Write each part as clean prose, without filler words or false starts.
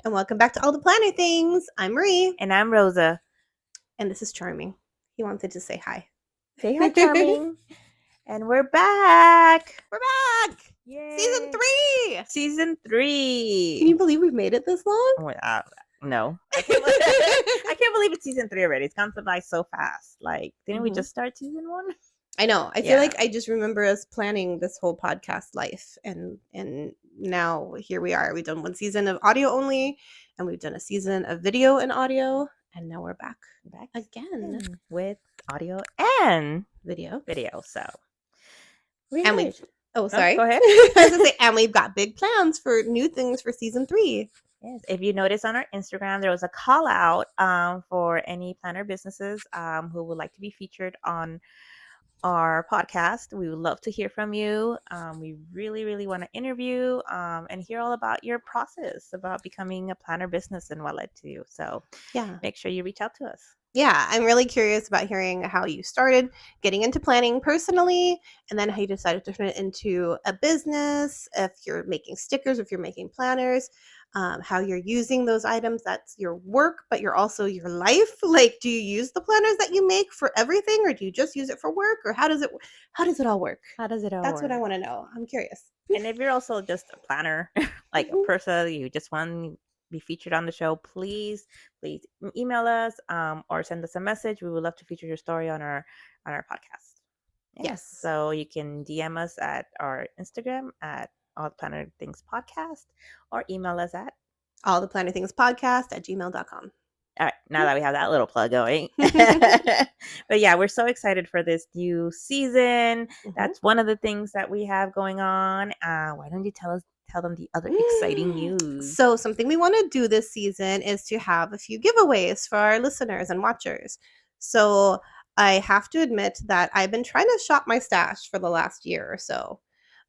and welcome back to All the Planner Things. I'm Marie, And I'm Rosa. and this is Charming. He wanted to say hi. Say hi, Charming. And we're back. We're back! Yay. Season 3! Season 3. Can you believe we've made it this long? No. I can't believe it's season 3 already. It's gone by so fast. Like, didn't we just start season 1? I know. I feel like I just remember us planning this whole podcast life, and now here we are. We've done one season of audio only, and we've done a season of video and audio, and now we're back again with audio and video. So, and we sorry. Go ahead. I was gonna say, and we've got big plans for new things for season 3. Yes, if you notice on our Instagram, there was a call out for any planner businesses who would like to be featured on our podcast. We would love to hear from you. We really, really want to interview and hear all about your process about becoming a planner business and what led to you. So yeah, make sure you reach out to us. Yeah, I'm really curious about hearing how you started getting into planning personally, and then how you decided to turn it into a business, if you're making stickers, if you're making planners, how you're using those items. That's your work, but you're also your life. Like, do you use the planners that you make for everything, or do you just use it for work, or how does it all work? That's what I want to know. I'm curious. And if you're also just a planner, like a person, you just want to be featured on the show, please email us or send us a message. We would love to feature your story on our podcast. Yes. So you can DM us at our Instagram at All the Planner Things Podcast, or email us at alltheplannerthingspodcast@gmail.com. All right, now that we have that little plug going. But yeah, we're so excited for this new season. That's one of the things that we have going on. Why don't you tell them the other exciting news? So something we want to do this season is to have a few giveaways for our listeners and watchers. So I have to admit that I've been trying to shop my stash for the last year or so.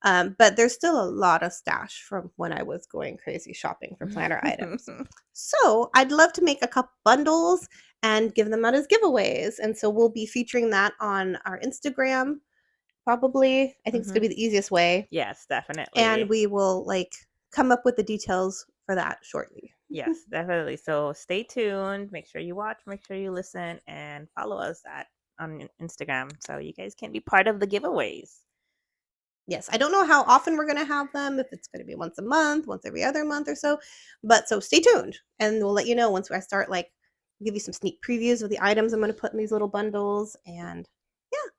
But there's still a lot of stash from when I was going crazy shopping for planner items. So I'd love to make a couple bundles and give them out as giveaways. And so we'll be featuring that on our Instagram, probably. I think it's going to be the easiest way. Yes, definitely. And we will come up with the details for that shortly. Yes, definitely. So stay tuned. Make sure you watch, make sure you listen, and follow us on Instagram so you guys can be part of the giveaways. Yes, I don't know how often we're going to have them, if it's going to be once a month, once every other month or so. But so stay tuned, and we'll let you know once I start, give you some sneak previews of the items I'm going to put in these little bundles. And yeah.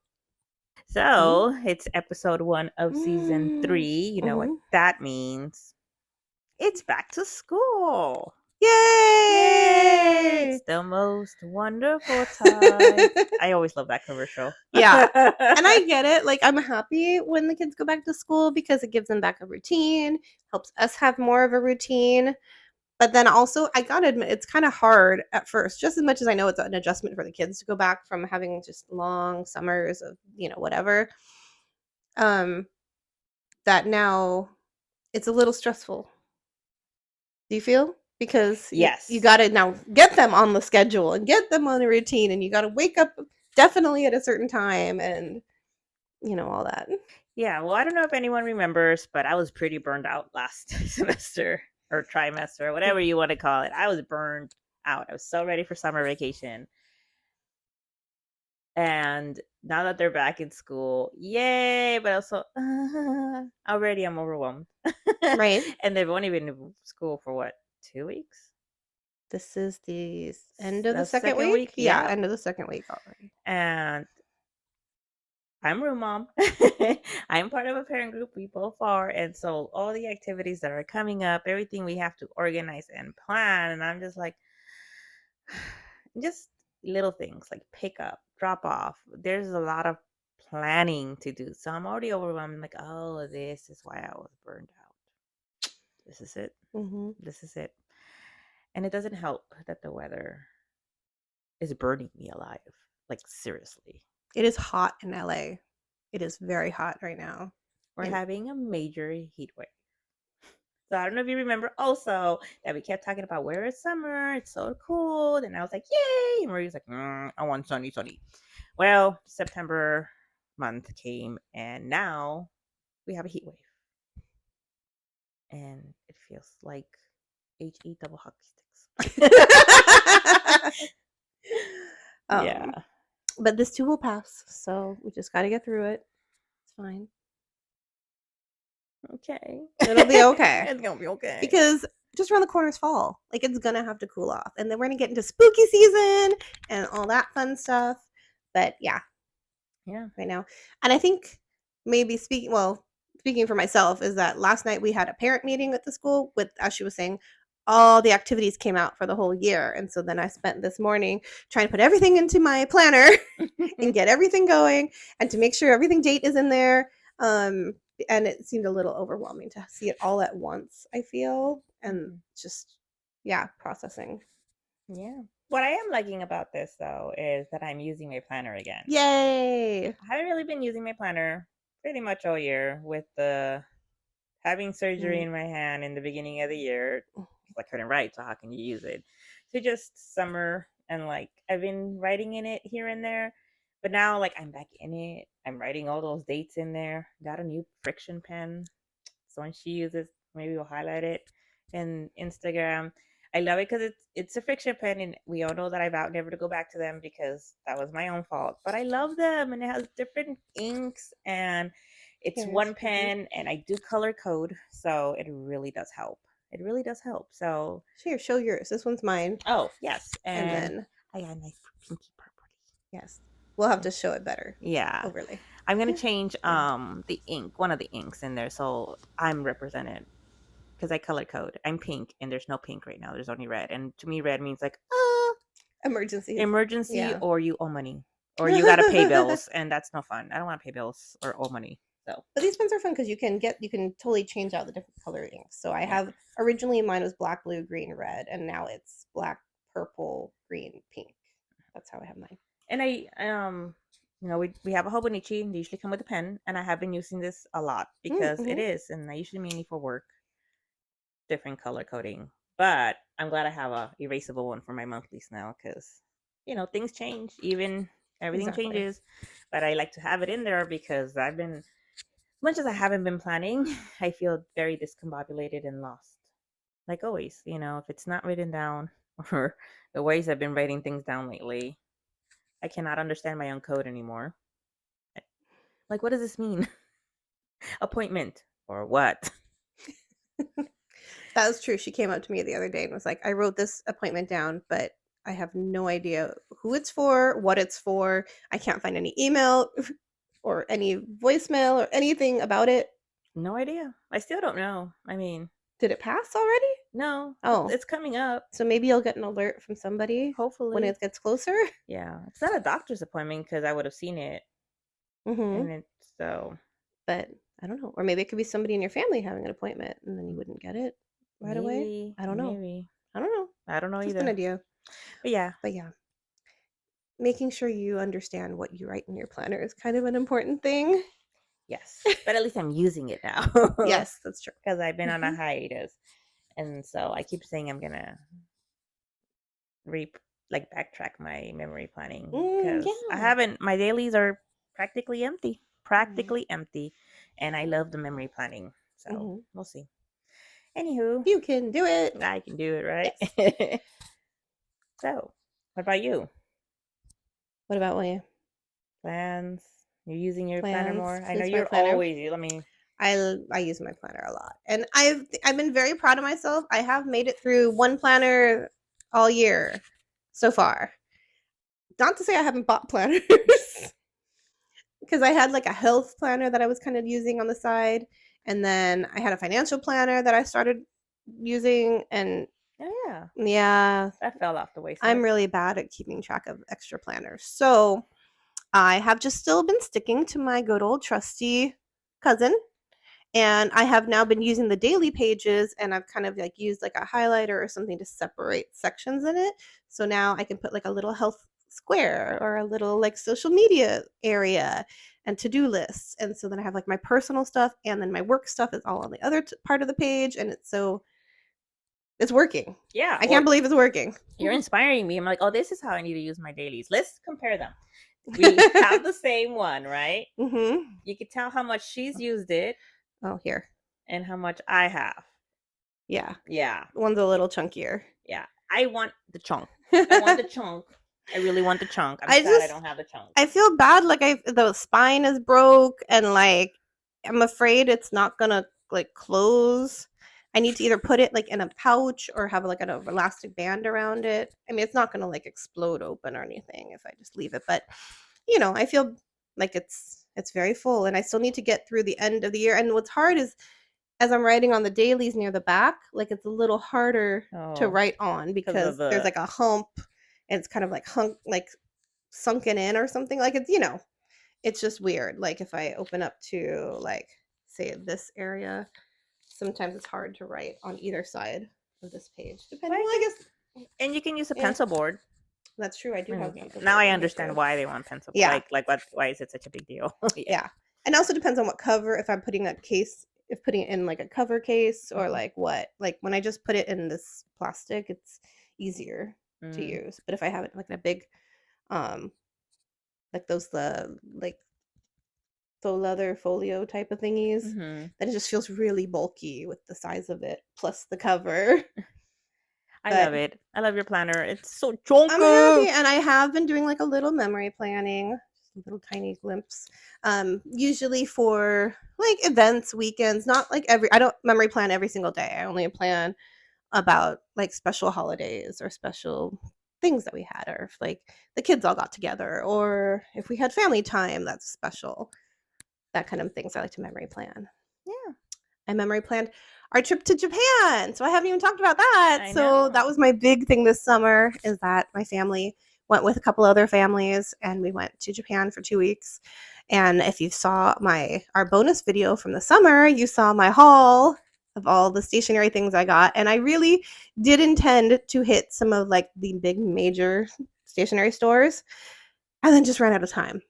So it's episode 1 of season 3. You know what that means? It's back to school. Yay! It's the most wonderful time. I always love that commercial. Yeah. And I get it. I'm happy when the kids go back to school because it gives them back a routine, helps us have more of a routine. But then also, I gotta admit, it's kind of hard at first, just as much as I know it's an adjustment for the kids to go back from having just long summers of, whatever. That now it's a little stressful. Do you feel? Because yes, you got to now get them on the schedule and get them on a routine, and you got to wake up definitely at a certain time, and all that. Yeah, well, I don't know if anyone remembers, but I was pretty burned out last semester or trimester, whatever you want to call it. I was burned out. I was so ready for summer vacation. And now that they're back in school, yay! But also, already I'm overwhelmed. Right. And they've only been in school for what, 2 weeks? This is the end of the second week? Yeah, end of the second week already. And I'm room mom. I'm part of a parent group. We both are. And so all the activities that are coming up, everything we have to organize and plan. And I'm just like, just little things like pick up, drop off. There's a lot of planning to do. So I'm already overwhelmed. I'm like, oh, this is why I was burned out. This is it. This is it. And it doesn't help that the weather is burning me alive. Like, seriously. It is hot in LA. It is very hot right now. We're having a major heat wave. So I don't know if you remember also that we kept talking about where it's summer, it's so cold. And I was like, yay. And Marie's like, I want sunny. Well, September month came and now we have a heat wave. And it feels like HE double hockey sticks. um, Yeah. but this too will pass, so we just got to get through it. It's fine. Okay. It'll be okay. It's gonna be okay. Because just around the corner is fall. Like it's gonna have to cool off, and then we're gonna get into spooky season and all that fun stuff. But yeah, Yeah. right now, and I think maybe speaking for myself is that last night we had a parent meeting at the school with, as she was saying, all the activities came out for the whole year, and so then I spent this morning trying to put everything into my planner and get everything going, and to make sure everything date is in there. Um, and it seemed a little overwhelming to see it all at once, I feel, and just yeah, processing. Yeah. What I am liking about this though is that I'm using my planner again. Yay! I haven't really been using my planner pretty much all year with the having surgery in my hand in the beginning of the year. I couldn't write, so how can you use it? So just summer, and like I've been writing in it here and there, but now like I'm back in it. I'm writing all those dates in there. Got a new friction pen, so when she uses, maybe we'll highlight it in Instagram. I love it because it's a friction pen, and we all know that I vowed never to go back to them because that was my own fault. But I love them, and it has different inks, and it's Here's one pen, and I do color code, so it really does help. It really does help. So here, show yours. This one's mine, oh yes, and and then I got a nice pinky purple. yes, we'll have to show it better. Yeah, Overlay. I'm gonna change Yeah. the ink, one of the inks in there, so I'm represented because I color code. I'm pink, and there's no pink right now. There's only red, and to me, red means like Emergencies. emergency, Yeah. or you owe money, or you gotta pay bills, and that's no fun. I don't want to pay bills or owe money. So But these pens are fun because you can totally change out the different color inks. So I yeah, have originally mine was black, blue, green, red, and now it's black, purple, green, pink. That's how I have mine. and I we have a Hobonichi. They usually come with a pen, and I have been using this a lot because it Mm-hmm. is, and I usually mainly for work, different color coding. But I'm glad I have a erasable one for my monthlies now because things change, even everything Exactly. changes. But I like to have it in there because I've been, much as I haven't been planning, I feel very discombobulated and lost. Like always, if it's not written down or the ways I've been writing things down lately, I cannot understand my own code anymore. Like, what does this mean? Appointment or what? That was true. She came up to me the other day and was like, I wrote this appointment down, but I have no idea who it's for, what it's for. I can't find any email or any voicemail or anything about it. No idea. I still don't know. I mean, Did it pass already? no, Oh, it's coming up. so maybe you'll get an alert from somebody when Hopefully. it gets closer. Yeah. It's not a doctor's appointment because I would have seen it. Mm-hmm. And it's so But I don't know. Or maybe it could be somebody in your family having an appointment and then you wouldn't get it right away. maybe, I don't know. maybe. I don't know. I don't know Just an either. idea. But yeah, But yeah, making sure you understand what you write in your planner is kind of an important thing. yes. But at least I'm using it now Yes, that's true. because I've been on a Mm-hmm. hiatus. And so I keep saying I'm going to backtrack my memory planning because I Yeah. haven't, my dailies are practically empty, Mm-hmm. and I love the memory planning. So Mm-hmm. we'll see. Anywho, You can do it. I can do it, Yes. right? So, what about you? What about you? Plans? You're using your planner Plans? more? I know Use my you're planner. always, I mean, I use my planner a lot, and I've been very proud of myself. I have made it through one planner all year so far. Not to say I haven't bought planners, because I had like a health planner that I was kind of using on the side, and then I had a financial planner that I started using, and oh yeah, yeah, that fell off the I'm wayside. really bad at keeping track of extra planners. So I have just still been sticking to my good old trusty cousin, and I have now been using the daily pages, and I've kind of like used like a highlighter or something to separate sections in it. So now I can put like a little health square or a little like social media area and to-do lists. And so then I have like my personal stuff, and then my work stuff is all on the other part of the page, and it's working. Yeah, I well, can't believe it's working. you're inspiring me. I'm like, oh, this is how I need to use my dailies. Let's compare them. We have the same one, right? Mm-hmm. You can tell how much she's used it Oh, here. and how much I have. Yeah. Yeah. One's a little chunkier. Yeah. I want the chunk. I want the chunk. I really want the chunk. I'm I sad I just don't have the chunk. I feel bad, like, the spine is broke, and, like, I'm afraid it's not gonna, like, close. I need to either put it, like, in a pouch or have, like, an elastic band around it. I mean, it's not gonna, like, explode open or anything if I just leave it, but, I feel like it's very full, and I still need to get through the end of the year, and what's hard is as I'm writing on the dailies near the back, like, it's a little harder to Oh, write on because of because there's, the. like, a hump, and it's kind of, like, sunken in or something, like, it's just weird. Like if I open up to like say this area, sometimes it's hard to write on either side of this page. Depending, well, I guess And you can use a yeah, pencil board. that's true. I do have pencil Now board I in here understand too. why they want pencil. Yeah, Like why is it such a big deal? Yeah. yeah, and also depends on what cover. If I'm putting a case, if putting it in like a cover case or like what, like when I just put it in this plastic, it's easier to Mm. use. But if I have it like in a big, um, like those the like faux leather folio type of thingies, Mm-hmm. then it just feels really bulky with the size of it plus the cover. I But love it. I love your planner. It's so I'm happy, chunky. and I have been doing like a little memory planning, just a little tiny glimpse. Usually for like events, weekends, not like I don't memory plan every single day. I only plan about like special holidays or special things that we had, or if like the kids all got together, or if we had family time that's special, that kind of things I like to memory plan. Yeah, I memory planned our trip to Japan. So I haven't even talked about that. I So that know. was my big thing this summer is that my family went with a couple other families and we went to Japan for 2 weeks. And if you saw our bonus video from the summer, you saw my haul of all the stationery things I got, and I really did intend to hit some of like the big major stationery stores and then just ran out of time.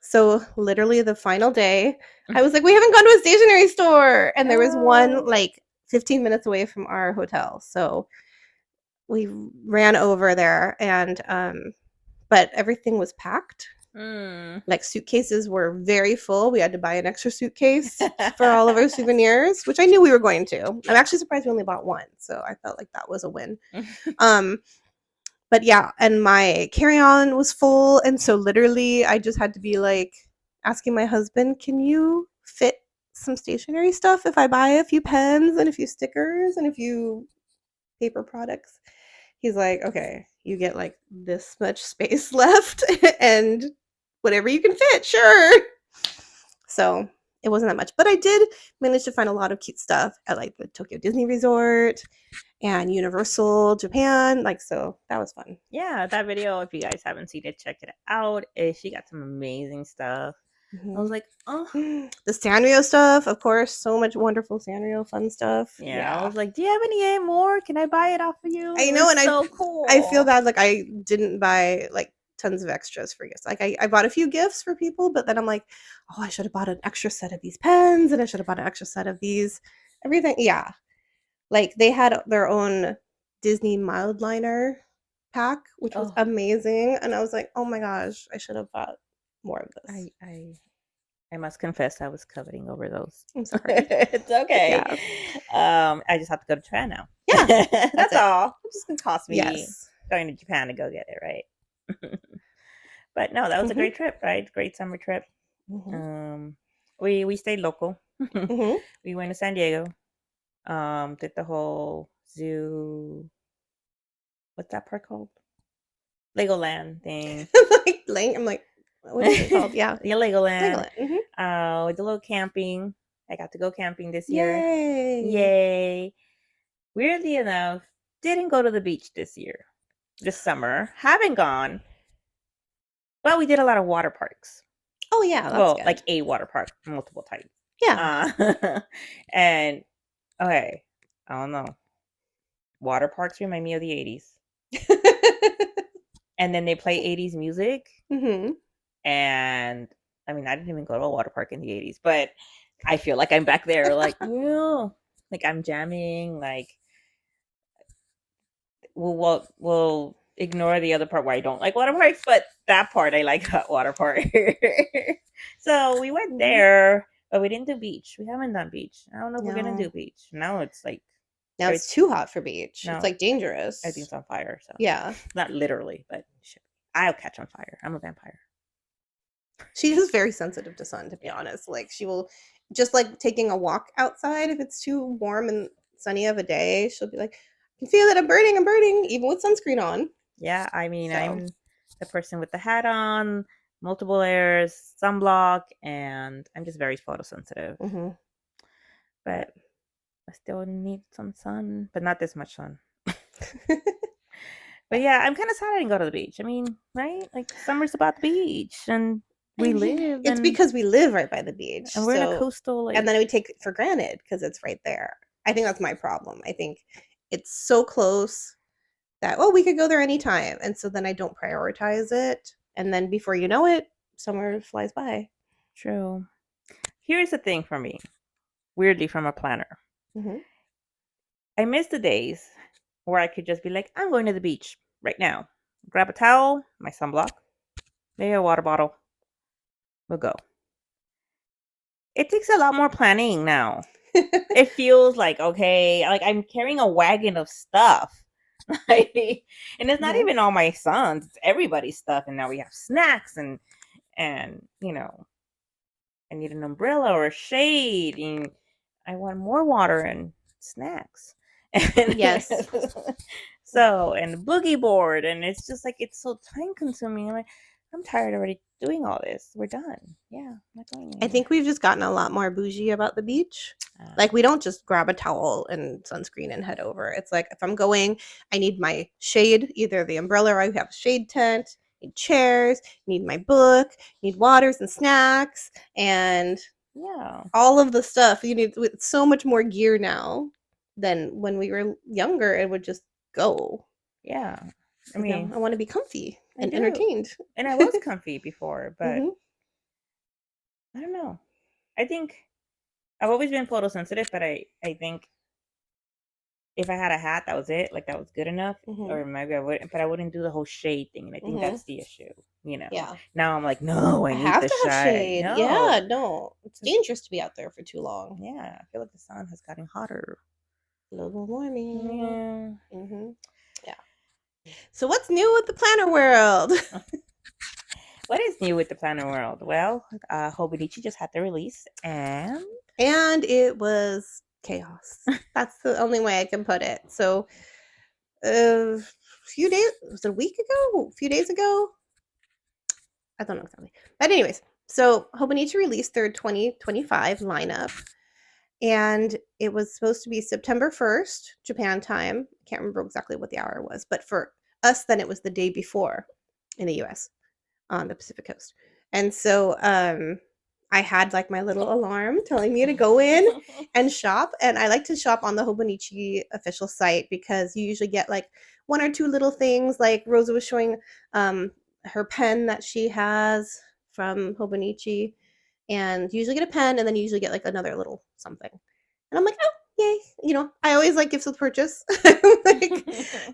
So literally the final day, I was like, we haven't gone to a stationery store. And there was one Oh. like 15 minutes away from our hotel. So we ran over there and but everything was packed. Mm. Like suitcases were very full. We had to buy an extra suitcase for all of our souvenirs, which I knew we were going to. I'm actually surprised we only bought one. So I felt like that was a win. Um but yeah, and my carry-on was full, and so literally I just had to be like asking my husband, "Can you fit some stationery stuff if I buy a few pens and a few stickers and a few paper products?" He's like, "Okay, you get like this much space left and whatever you can fit, sure." So it wasn't that much, but I did manage to find a lot of cute stuff at like the Tokyo Disney Resort and Universal Japan. Like, so that was fun. Yeah, that video, if you guys haven't seen it, check it out. She got some amazing stuff. I was Mhm. like, oh. The Sanrio stuff, of course, so much wonderful Sanrio fun stuff. Yeah, I Yeah. was like, do you have any more? Can I buy it off of you? I It know, was and so I feel cool. bad like I didn't buy like tons of extras for gifts. Like I bought a few gifts for people, but then I'm like, oh, I should have bought an extra set of these pens and I should have bought an extra set of these everything. Yeah. Like they had their own Disney mild liner pack, which was Oh, amazing. And I was like, oh my gosh, I should have bought more of this. I must confess, I was coveting over those. I'm sorry. It's okay. Yeah. I just have to go to Japan now. Yeah. That's That's it. all. It's just gonna cost me Yes. going to Japan to go get it, right? But no, that was a Mhm. great trip, right? Great summer trip. Mhm. Um, we stayed local. Mhm. We went to San Diego. Did the whole zoo. What's that park called? Legoland thing. I'm like, what is it called? Yeah. Yeah, Legoland. Legoland. Mhm. We did a little camping. I got to go camping this year. Yay. Yay. Weirdly enough, didn't go to the beach this summer. Haven't gone, but we did a lot of water parks. Oh yeah, that's Well, good. like a water park, multiple types. Yeah. And okay, I don't know. Water parks remind me of the 80s. And then they play 80s music. Mhm. And I mean, I didn't even go to a water park in the 80s, but I feel like I'm back there, like, like I'm jamming, like we'll ignore the other part where I don't like water parks, but that part I like hot water park. So we went Mhm. there, but we didn't do beach. We haven't done beach. I don't know if we're gonna No. do beach. Now it's like Now it's too hot for beach. It's No, like dangerous. everything's on fire. So Yeah. not literally, but I'll catch on fire. I'm a vampire. She is very sensitive to sun, to be honest. Like she will just like taking a walk outside if it's too warm and sunny of a day, she'll be like, I can feel it, I'm burning, even with sunscreen on. Yeah, I mean, So I'm the person with the hat on, multiple layers, sunblock, and I'm just very photosensitive. mhm. But I still need some sun, but not this much sun. But yeah, I'm kind of sad I didn't go to the beach. I mean, right? Like summer's about the beach, and I we mean, live, it's because we live right by the beach. and we're in a So coastal and like. then we take it for granted because it's right there. I think that's my problem. I think it's so close that, oh, we could go there anytime. And so then I don't prioritize it. And then before you know it, summer flies by. True. Here's the thing for me, weirdly from a planner. Mm-hmm. I miss the days where I could just be like, I'm going to the beach right now. Grab a towel, my sunblock, maybe a water bottle. We'll go. It takes a lot more planning now. It feels like, okay, like I'm carrying a wagon of stuff. And it's not Mm-hmm. even all my sons, it's everybody's stuff. And now we have snacks and I need an umbrella or a shade, and I want more water and snacks. And Yes. so, and the boogie board, and it's just like it's so time consuming. I'm like, I'm tired already doing all this. We're done. Yeah, I'm not going I anymore. think we've just gotten a lot more bougie about the beach. Uh, Like we don't just grab a towel and sunscreen and head over. It's like if I'm going, I need my shade, either the umbrella or I have a shade tent, need chairs, need my book, need waters and snacks, and yeah, all of the stuff. You need with so much more gear now than when we were younger. It would just go. yeah. I Like, no, mean, I want to be comfy I and do, entertained. and I was comfy before, but hmm I don't know. I think I've always been photosensitive, but I think if I had a hat, that was it. Like that was good enough. hmm Or maybe I would, but I wouldn't do the whole shade thing. And I think hmm that's the issue. You know. Yeah. Now I'm like, no, I I need have the to have shade. shade. Yeah, No, no. It's dangerous to be out there for too long. yeah, I feel like the sun has gotten hotter. Global warming. Yeah. hmm Yeah. So what's new with the planner world? What is new with the planner world? Well, Hobonichi just had the release, and And it was chaos. That's the only way I can put it. So a few days, was it a week ago? A few days ago? I don't know exactly. But anyways, so Hobonichi released their 2025 lineup, and it was supposed to be September 1st, Japan time. I can't remember exactly what the hour was, but for us, then it was the day before in the US on the Pacific Coast. And so I had like my little alarm telling me to go in and shop. And I like to shop on the Hobonichi official site because you usually get like one or two little things. Like Rosa was showing her pen that she has from Hobonichi, and you usually get a pen, and then you usually get like another little something. And I'm like, oh, yay. You know, I always like gifts with purchase. Like,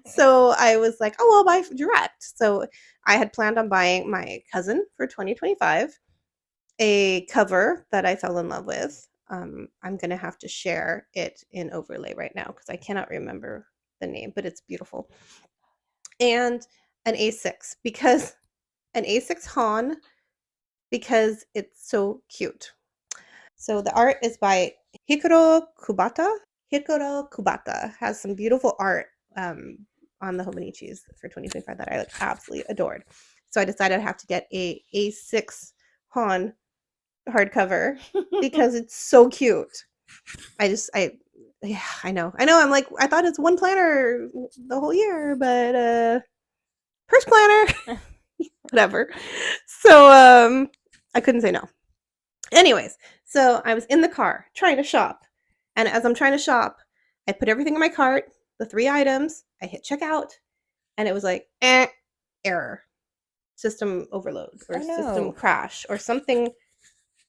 so I was like, oh, I'll buy direct. So I had planned on buying my cousin for 2025 a cover that I fell in love with. I'm going to have to share it in overlay right now because I cannot remember the name, but it's beautiful. And an A6 because an A6 Han because it's so cute. So the art is by Hikaru Kubata. Hikaru Kubata has some beautiful art on the Hobonichis for 2025 that I like absolutely adored. So I decided I have to get a A6 Han hardcover because it's so cute. Yeah, I know. I'm like, I thought it's one planner the whole year, but first planner, whatever. So I couldn't say no. Anyways, so I was in the car trying to shop. And as I'm trying to shop, I put everything in my cart, the 3 items, I hit checkout, and it was like, error, system overload, oh or system no. crash, or something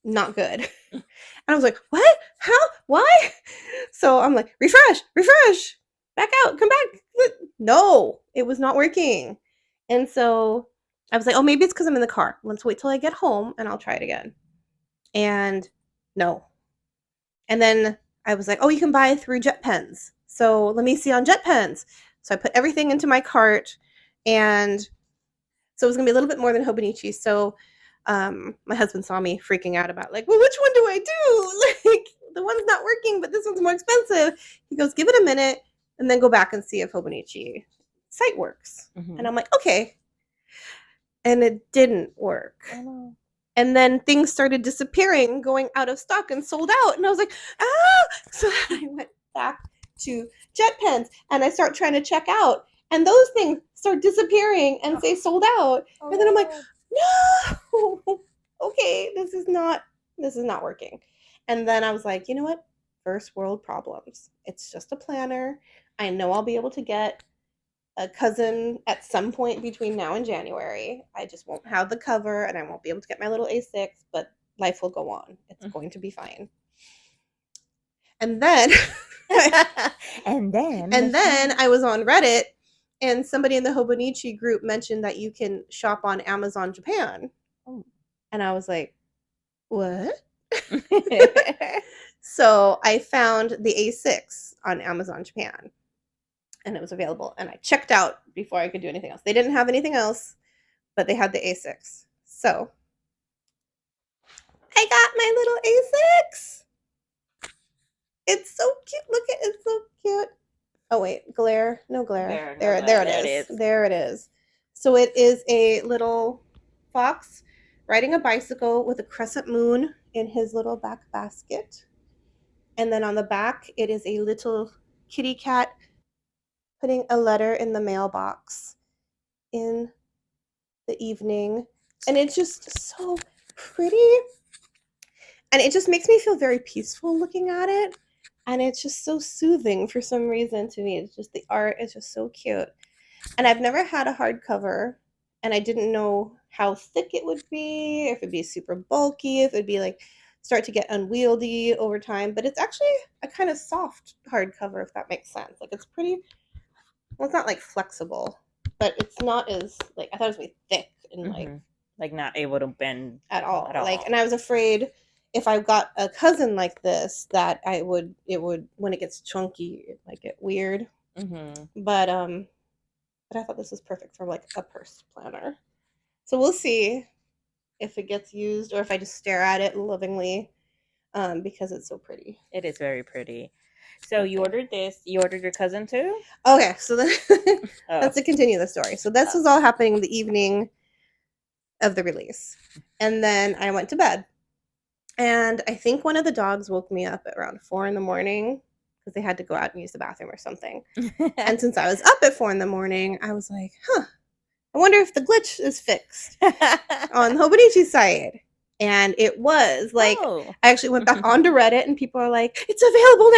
not good. And I was like, what? How? Why? So I'm like, refresh, back out, come back. No, it was not working. And so I was like, oh, maybe it's because I'm in the car. Let's wait till I get home and I'll try it again. And no. And then I was like, oh, you can buy through Jet Pens. So let me see on jet pens. So I put everything into my cart, and so it was gonna be a little bit more than Hobonichi. So my husband saw me freaking out about like, well, which one do I do? Like the one's not working, but this one's more expensive. He goes, give it a minute and then go back and see if Hobonichi site works. And I'm like, okay. And it didn't work. Oh, no. And then things started disappearing, going out of stock and sold out. And I was like, ah! So I went back to jet pens and I start trying to check out. And those things start disappearing and say sold out. And then I'm like, no, okay, this is not working. And then I was like, you know what? First world problems. It's just a planner. I know I'll be able to get a cousin at some point between now and January. I just won't have the cover and I won't be able to get my little A6, but life will go on. It's going to be fine. And then and then I was on Reddit and somebody in the Hobonichi group mentioned that you can shop on Amazon Japan. Oh. And I was like, what? So I found the A6 on Amazon Japan. And it was available. And I checked out before I could do anything else. They didn't have anything else, but they had the A6. So I got my little A6. It's so cute. Look at it. It's so cute. Oh, wait. Glare. No glare. There it is. There it is. So it is a little fox riding a bicycle with a crescent moon in his little back basket. And then on the back, it is a little kitty cat putting a letter in the mailbox in the evening. And it's just so pretty. And it just makes me feel very peaceful looking at it. And it's just so soothing for some reason to me. It's just the art is just so cute. And I've never had a hardcover, and I didn't know how thick it would be, if it'd be super bulky, if it'd be like start to get unwieldy over time. But it's actually a kind of soft hardcover, if that makes sense. Like it's pretty, well, it's not like flexible, but it's not as like I thought it was really thick and like not able to bend at all. Like, and I was afraid if I got a cousin like this that it would when it gets chunky, it might get weird. But I thought this was perfect for like a purse planner. So we'll see if it gets used or if I just stare at it lovingly because it's so pretty. It is very pretty. So you ordered this. You ordered your cousin too? Okay, so let's continue the story. So this was all happening the evening of the release. And then I went to bed. And I think one of the dogs woke me up at around 4 a.m. because they had to go out and use the bathroom or something. And since I was up at 4 a.m, I was like, I wonder if the glitch is fixed on Hobonichi's side. And it was like, I actually went back onto Reddit and people are like, it's available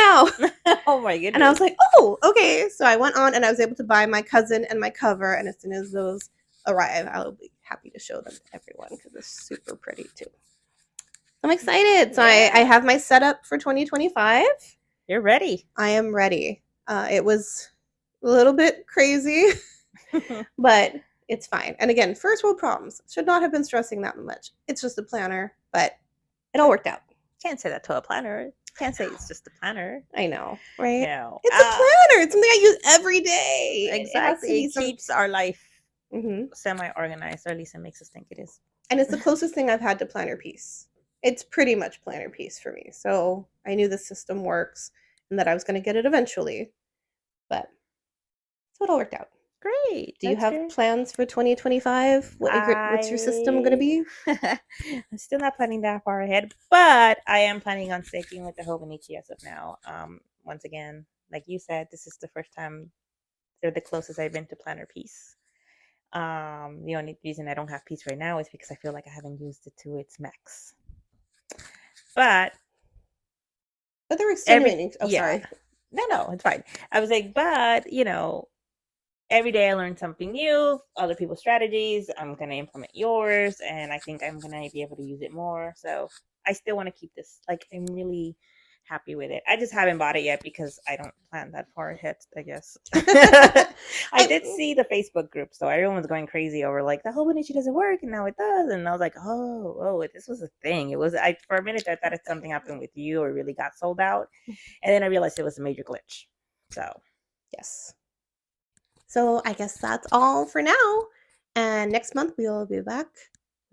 now. Oh my goodness. And I was like, oh, okay. So I went on and I was able to buy my cousin and my cover. And as soon as those arrive, I'll be happy to show them to everyone because it's super pretty too. I'm excited. So I have my setup for 2025. You're ready. I am ready. It was a little bit crazy, but it's fine. And again, first world problems. Should not have been stressing that much. It's just a planner, but it all worked out. Can't say that to a planner. Can't say it's just a planner. I know, right? No. It's a planner. It's something I use every day. Exactly. It keeps our life semi-organized, or at least it makes us think it is. And it's the closest thing I've had to planner piece. It's pretty much planner piece for me. So I knew the system works and that I was going to get it eventually. But so it all worked out. Great. Do you have plans for 2025? What's your system going to be? I'm still not planning that far ahead, but I am planning on sticking with the Hobonichi as of now. Once again, like you said, this is the first time they're the closest I've been to planner piece. The only reason I don't have piece right now is because I feel like I haven't used it to its max. But they're extenuating. Sorry. No, it's fine. I was like, but every day I learn something new, other people's strategies. I'm going to implement yours, and I think I'm going to be able to use it more. So I still want to keep this. Like, I'm really happy with it. I just haven't bought it yet because I don't plan that far ahead, I guess. I did see the Facebook group, so everyone was going crazy over like the Hobonichi doesn't work, and now it does. And I was like, oh, this was a thing. It was. For a minute I thought something happened with you or really got sold out, and then I realized it was a major glitch. So, Yes. So I guess that's all for now. And next month we will be back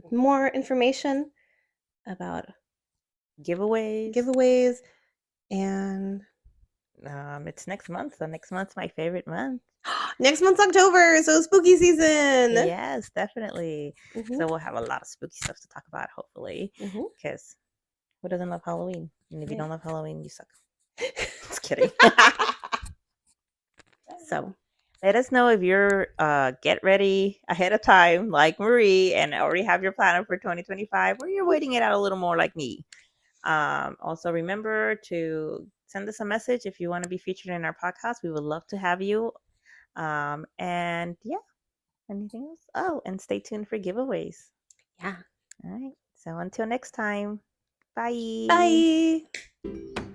with more information about giveaways. giveaways and It's next month, so next month's my favorite month. next month's October, so spooky season. Yes, definitely. Mm-hmm. So we'll have a lot of spooky stuff to talk about, hopefully, Mm-hmm. because who doesn't love Halloween? And if you Yeah. don't love Halloween, you suck. Just kidding. So Let us know if you're get ready ahead of time, like Marie, and already have your planner for 2025, or you're waiting it out a little more, like me. Also, remember to send us a message if you want to be featured in our podcast. We would love to have you. And yeah, anything else? Oh, and stay tuned for giveaways. yeah. All right. So until next time, bye. Bye.